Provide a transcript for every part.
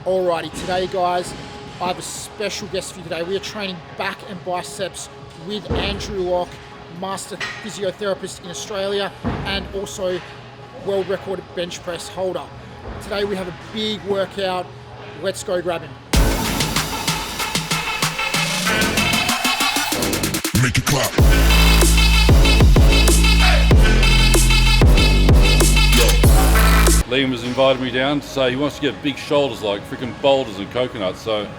Alrighty, today guys, I have a special guest for you today. We are training back and biceps with Andrew Locke, master physiotherapist in Australia and also world record bench press holder. Today we have a big workout. Let's go grab him. Make it clap. Liam has invited me down to say he wants to get big shoulders like freaking boulders and coconuts. So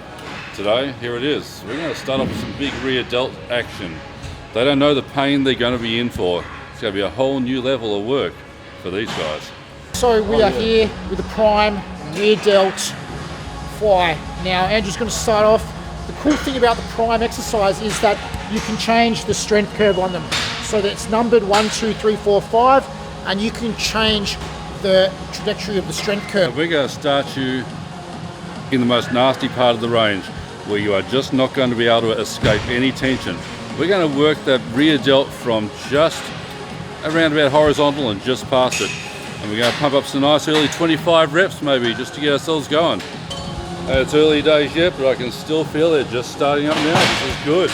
today, here it is. We're going to start off with some big rear delt action. They don't know the pain they're going to be in for. It's going to be a whole new level of work for these guys. So we are here with the prime rear delt fly. Now Andrew's going to start off. The cool thing about the prime exercise is that you can change the strength curve on them. So that it's numbered 1, 2, 3, 4, 5, and you can change the trajectory of the strength curve. So we're going to start you in the most nasty part of the range where you are just not going to be able to escape any tension. We're going to work that rear delt from just around about horizontal and just past it. And we're going to pump up some nice early 25 reps maybe just to get ourselves going. It's early days yet, but I can still feel it just starting up now. This is good.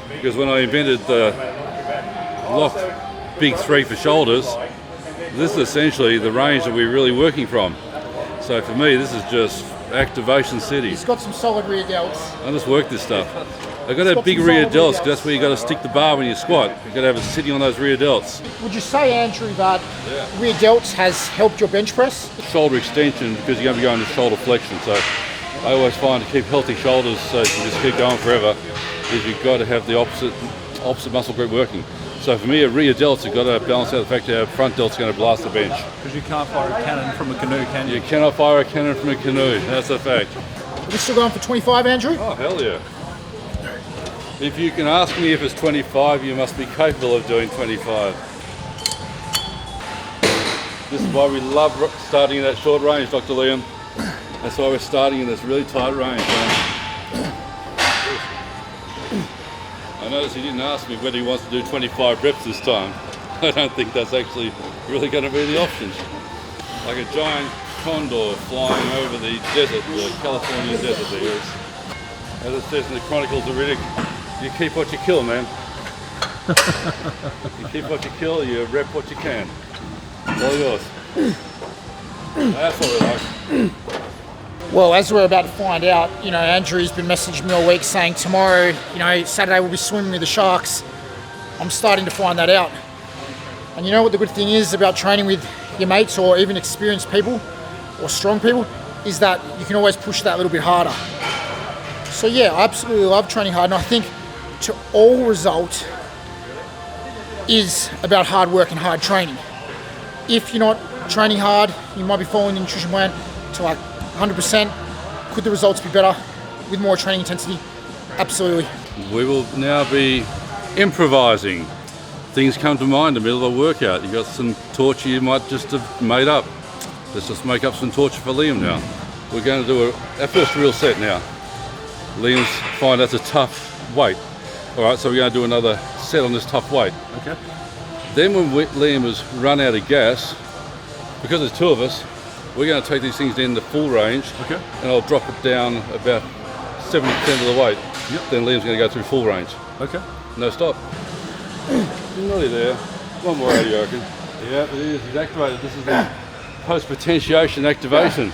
Because when I invented the lock big 3 for shoulders, this is essentially the range that we're really working from. So for me, this is just activation city. He's got some solid rear delts. I just work this stuff. I've got to have big rear delts because that's where you got to stick the bar when you squat. You've got to have it sitting on those rear delts. Would you say, Andrew, that rear delts has helped your bench press? Shoulder extension, because you're going to be going to shoulder flexion. So I always find to keep healthy shoulders so you can just keep going forever is you've got to have the opposite muscle group working. So for me, a rear delts have got to balance out the fact that our front delt's going to blast the bench. Because you can't fire a cannon from a canoe, can you? You cannot fire a cannon from a canoe. That's a fact. Are we still going for 25, Andrew? Oh, hell yeah. If you can ask me if it's 25, you must be capable of doing 25. This is why we love starting in that short range, Dr. Liam. That's why we're starting in this really tight range. I noticed he didn't ask me whether he wants to do 25 reps this time. I don't think that's actually really going to be the option. Like a giant condor flying over the desert, the California desert there is. As it says in the Chronicles of Riddick, you keep what you kill, man. You keep what you kill, you rep what you can. It's all yours. That's what we like. Well, as we're about to find out, Andrew's been messaging me all week saying tomorrow, Saturday we'll be swimming with the sharks. I'm starting to find that out. And you know what the good thing is about training with your mates or even experienced people or strong people is that you can always push that a little bit harder. So yeah, I absolutely love training hard, and I think to all result is about hard work and hard training. If you're not training hard, you might be following the nutrition plan to like 100%. Could the results be better with more training intensity? Absolutely. We will now be improvising. Things come to mind in the middle of a workout. You got some torture you might just have made up. Let's just make up some torture for Liam now. We're going to do our first real set now. Liam's find that's a tough weight. All right, so we're going to do another set on this tough weight. Okay. Then when Liam has run out of gas, because there's 2 of us, we're going to take these things in the full range. Okay. And I'll drop it down about 70% of the weight. Yep. Then Liam's going to go through full range. Okay. No stop. You're nearly there. One more out, you reckon? Yeah, it is. It's activated. This is the post-potentiation activation.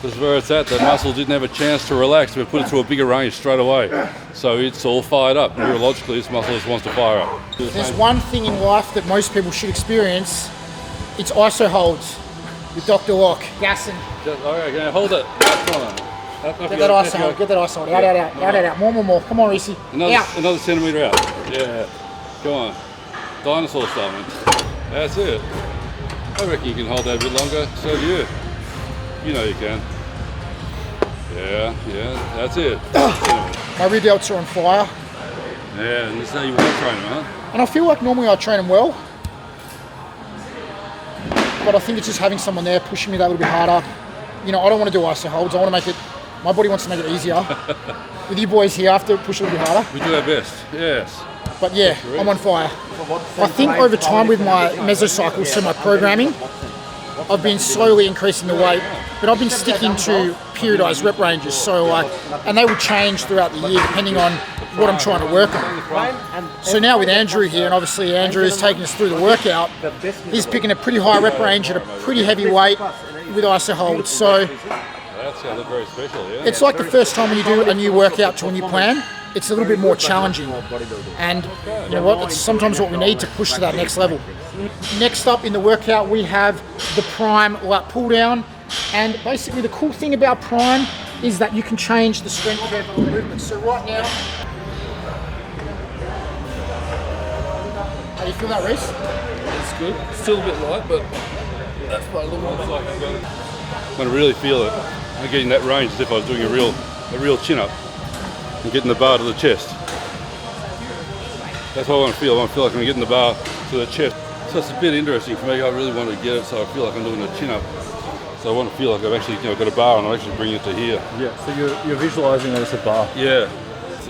This is where it's at. The muscle didn't have a chance to relax. We put it through a bigger range straight away. So it's all fired up. Neurologically, this muscle just wants to fire up. There's one thing in life that most people should experience. It's iso holds with Dr. Locke. Gassing. Okay, hold it. Come on. Get that iso hold. Get that iso hold. Out. More. Come on, Reece. Another centimetre out. Yeah. Come on. Dinosaur style, man. That's it. I reckon you can hold that a bit longer. So do you. You know you can. Yeah, that's it. My rear delts are on fire. Yeah, and this is how you want to train them, huh? And I feel like normally I train them well. But I think it's just having someone there pushing me that little bit harder. I don't want to do iso holds. I want to make it, my body wants to make it easier. With you boys here, I have to push a little bit harder. We do our best, yes. But yeah, I'm on fire. I think over time with my mesocycles, so my programming, I've been slowly increasing the weight, but I've been sticking to periodized rep ranges. So and they will change throughout the year depending on what I'm trying to work on. So now with Andrew here, and obviously Andrew is taking us through the workout, he's picking a pretty high rep range at a pretty heavy weight with iso holds. So That sounded very special, yeah. it's like the first time when you do a new workout to a new plan, it's a little bit more challenging. And you know what, it's sometimes what we need to push to that next level. Next up in the workout, we have the prime lat pull down. And basically the cool thing about prime is that you can change the strength curve of the movement. So right now, how do you feel that, Reece? It's good. Still a bit light, but that's what it looks like. I'm going to really feel it. I'm getting that range as if I was doing a real chin up and getting the bar to the chest. That's what I want to feel. I want to feel like I'm getting the bar to the chest. So it's a bit interesting for me. I really want to get it so I feel like I'm doing a chin up. So I want to feel like I've actually got a bar and I'm actually bringing it to here. Yeah, so you're visualising that it's a bar. Yeah.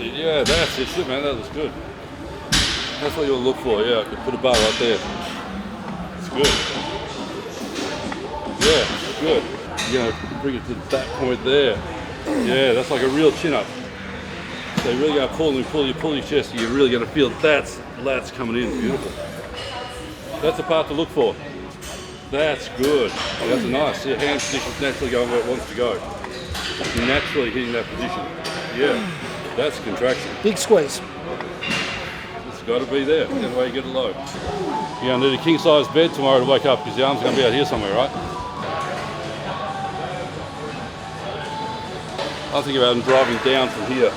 Yeah, that's it, man. That looks good. That's what you'll look for. Yeah, I could put a bar right there. It's good. Yeah, good. Bring it to that point there. Yeah, that's like a real chin up. So you're really going to pull your chest, and you're really going to feel that's coming in. Beautiful. That's the part to look for. That's good. That's nice. Your hand position is naturally going where it wants to go. It's naturally hitting that position. Yeah, that's contraction. Big squeeze. It's got to be there. That's why you get it low. You're going to need a king size bed tomorrow to wake up because the arm's going to be out here somewhere, right? I think about driving down from here.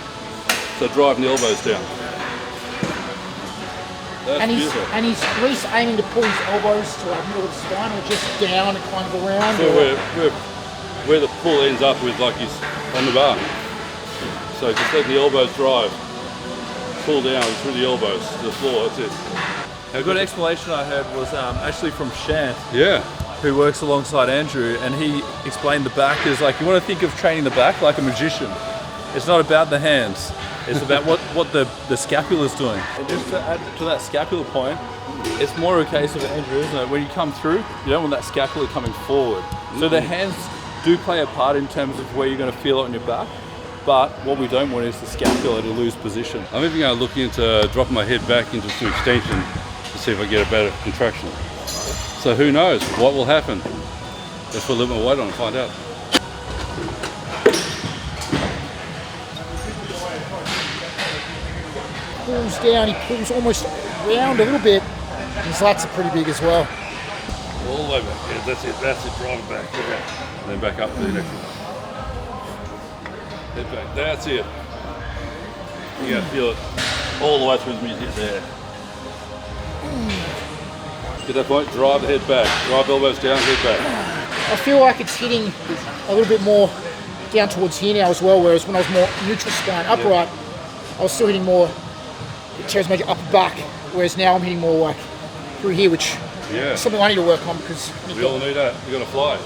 So driving the elbows down. That's and he's Reece aiming to pull his elbows to the middle of the spine or just down and kind of around? So where the pull ends up with like he's on the bar. So just let the elbows drive. Pull down through the elbows to the floor, that's it. A good explanation I heard was actually from Shant. Yeah. Who works alongside Andrew, and he explained the back is like, you want to think of training the back like a magician. It's not about the hands. It's about what the scapula is doing. And just to add to that scapular point, it's more a case of Andrew, isn't it? When you come through, you don't want that scapula coming forward. So the hands do play a part in terms of where you're going to feel it on your back. But what we don't want is the scapula to lose position. I'm even going to look into dropping my head back into some extension to see if I get a better contraction. So who knows what will happen? Let's put a little more weight on and find out. Pulls down, he pulls almost round a little bit. His lats are pretty big as well. All the way back. Yeah, that's it, drive it back. Yeah. And then back up to the next one. Head back, that's it. You're going to feel it all the way through the music there. Get that point, drive the head back. Drive elbows down, head back. I feel like it's hitting a little bit more down towards here now as well, whereas when I was more neutral spine, upright, I was still hitting more teres major upper back, whereas now I'm hitting more like through here, which is something I need to work on because we all need that. We're going to fly.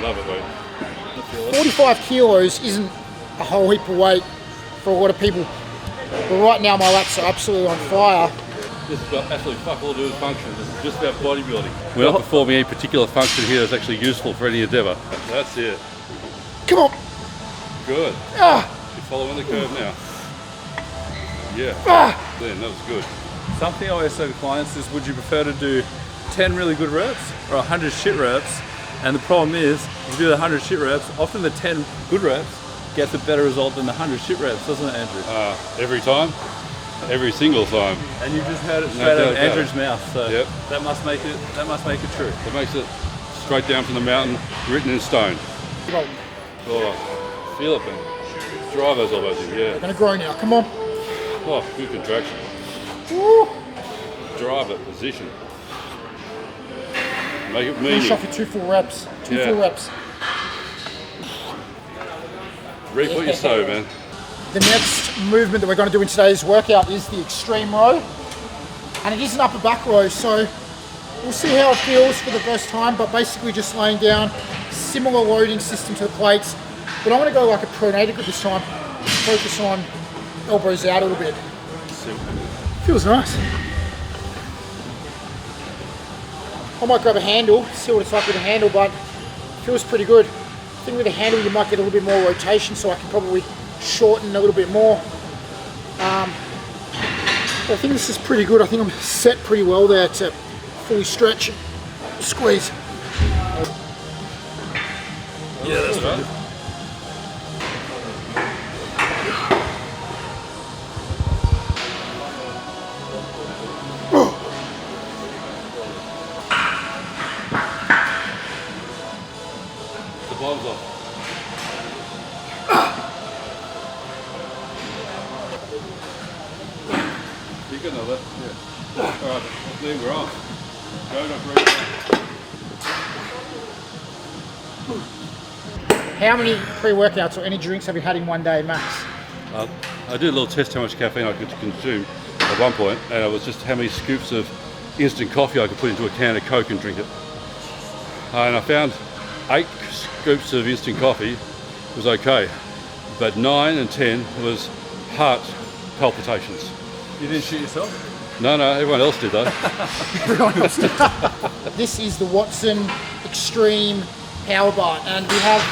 Love it, mate. 45 kilos isn't a whole heap of weight for a lot of people, but right now my lats are absolutely on fire. This has got absolutely fuck all to do with function. This is just about bodybuilding. We're not performing any particular function here that's actually useful for any endeavour. That's it. Come on. Good. Ah. You're following the curve now. Yeah. Ah. Then that was good. Something I always say to clients is, would you prefer to do 10 really good reps or 100 shit reps? And the problem is, if you do the 100 shit reps, often the 10 good reps gets a better result than the 100 shit reps, doesn't it, Andrew? Every time? Every single time. And you just heard it straight out of Andrew's mouth, so that must make it true. It makes it straight down from the mountain, written in stone. Oh, feel it, man. Drive those elbows in, They're going to grow now, come on. Oh, good contraction. Woo. Drive it, position. Make it Finish meaning. off with 2 full reps. 2 full reps. Reap what you sow, man. The next movement that we're going to do in today's workout is the extreme row. And it is an upper back row, so we'll see how it feels for the first time, but basically just laying down similar loading system to the plates. But I'm going to go like a pronated grip this time. Focus on elbows out a little bit. Simple. Feels nice. I might grab a handle, see what it's like with a handle, but it feels pretty good. I think with a handle you might get a little bit more rotation, so I can probably shorten a little bit more. I think this is pretty good. I think I'm set pretty well there to fully stretch and squeeze. Yeah, that's right. The bottom's off. You got another? Yeah. Alright, Liam, we're on. Go, How many pre-workouts or any drinks have you had in one day max? I did a little test how much caffeine I could consume at one point, and it was just how many scoops of instant coffee I could put into a can of Coke and drink it. And I found 8 scoops of instant coffee was okay, but 9 and 10 was heart palpitations. You didn't shoot yourself? No, everyone else did though. Everyone else did. This is the Watson Extreme Power Bar, and we have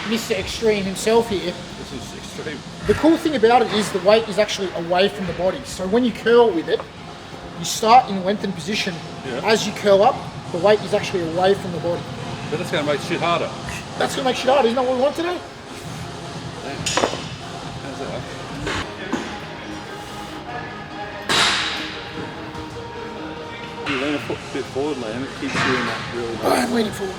Mr. Extreme himself here. This is extreme. The cool thing about it is the weight is actually away from the body. So when you curl with it, you start in lengthened position. Yeah. As you curl up, the weight is actually away from the body. But that's going to make shit harder. That's going to make shit hard. Isn't that what we want today? How's that? You lean a bit forward, Liam. It keeps doing that really nice. I'm leaning forward.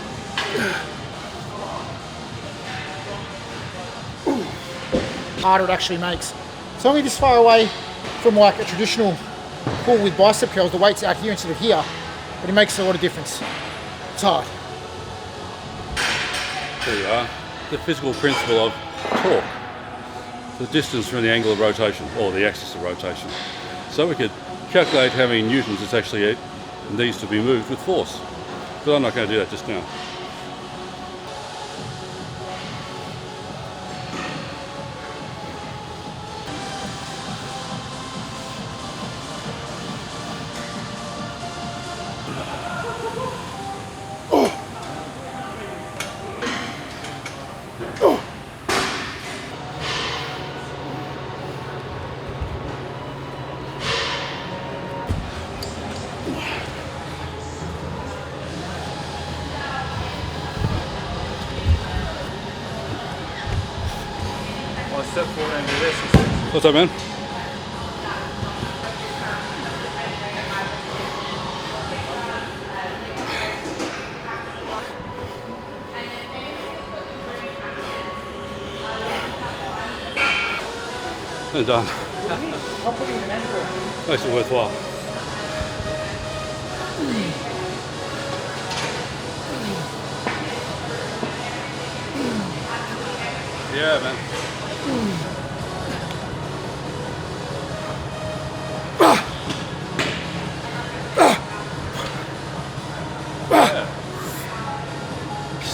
Harder it actually makes. It's only this far away from like a traditional pull with bicep curls. The weight's out here instead of here, but it makes a lot of difference. It's hard. There you are. The physical principle of torque. The distance from the angle of rotation, or the axis of rotation. So we could calculate how many newtons it's actually needs to be moved with force. But I'm not going to do that just now. Step forward and do this. What's up, man? And done. I'll put it in an end. Makes it worthwhile. Yeah, man.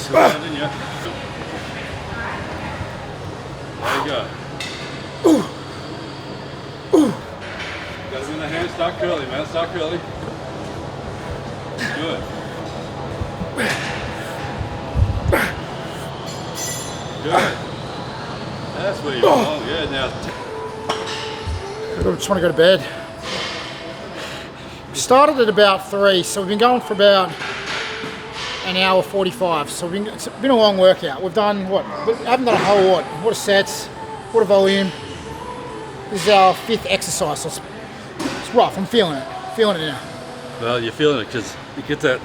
Didn't you? There you go. Got him in the hand, start curly, man, start curly. Good. Good. That's where you belong. Yeah, now. I just want to go to bed. We started at about 3, so we've been going for about an hour 45. So it's been a long workout. We've done what? We haven't done a whole lot. What a sets, what a volume. This is our 5th exercise. So it's rough. I'm feeling it. Feeling it now. Well, you're feeling it because you get that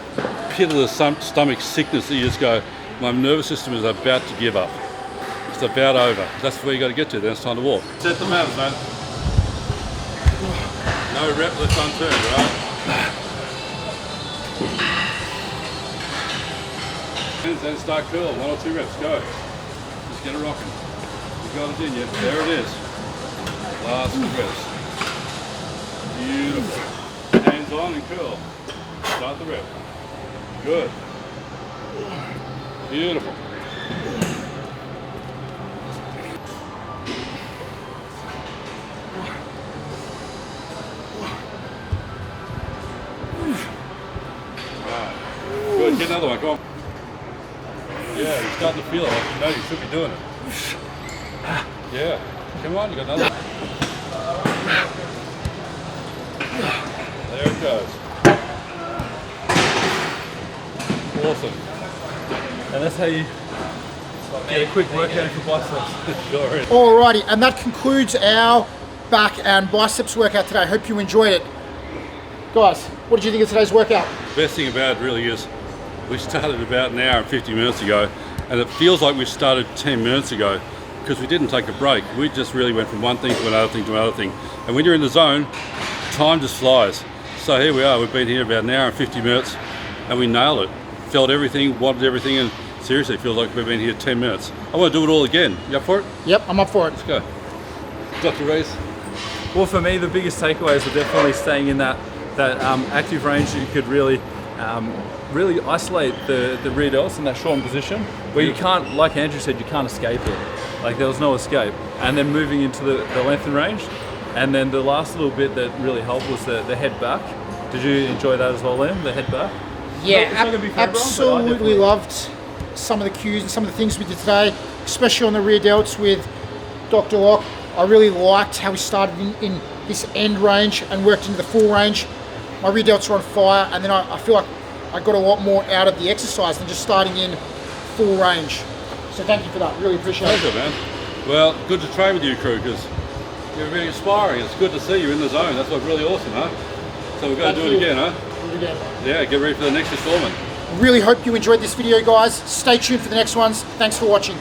pit of the stomach sickness that you just go, my nervous system is about to give up. It's about over. That's where you got to get to. Then it's time to walk. Set the mountains, man. No rep left unturned, right? Then start curl. 1 or 2 reps. Go. Just get it rocking. You got it in you. There it is. Last reps. Beautiful. Hands on and curl. Start the rep. Good. Beautiful. Get another one, come on. Yeah, you're starting to feel it, like you know you should be doing it. Yeah, come on, you got another one. There it goes. Awesome. And that's how you get a quick workout for biceps. Sure is. Alrighty, and that concludes our back and biceps workout today. Hope you enjoyed it. Guys, what did you think of today's workout? Best thing about it really is we started about an hour and 50 minutes ago, and it feels like we started 10 minutes ago because we didn't take a break. We just really went from one thing to another thing to another thing. And when you're in the zone, time just flies. So here we are, we've been here about an hour and 50 minutes and we nailed it. Felt everything, wanted everything, and seriously, it feels like we've been here 10 minutes. I want to do it all again. You up for it? Yep, I'm up for it. Let's go. Dr. Reece? Well, for me, the biggest takeaways are definitely staying in that active range that you could really isolate the rear delts in that shortened position where you can't, like Andrew said, you can't escape it. Like there was no escape. And then moving into the lengthened range. And then the last little bit that really helped was the head back. Did you enjoy that as well, Liam, the head back? Yeah, It's not gonna be for everyone, but I absolutely definitely- loved some of the cues and some of the things we did today, especially on the rear delts with Dr. Locke. I really liked how we started in this end range and worked into the full range. My rear delts are on fire, and then I feel like I got a lot more out of the exercise than just starting in full range. So thank you for that, really appreciate it. Pleasure, man. Well, good to train with you, crew, because you're really inspiring. It's good to see you in the zone. That's what's really awesome, huh? So we're going to do it again, huh? Do it again. Yeah, get ready for the next installment. Really hope you enjoyed this video, guys. Stay tuned for the next ones. Thanks for watching.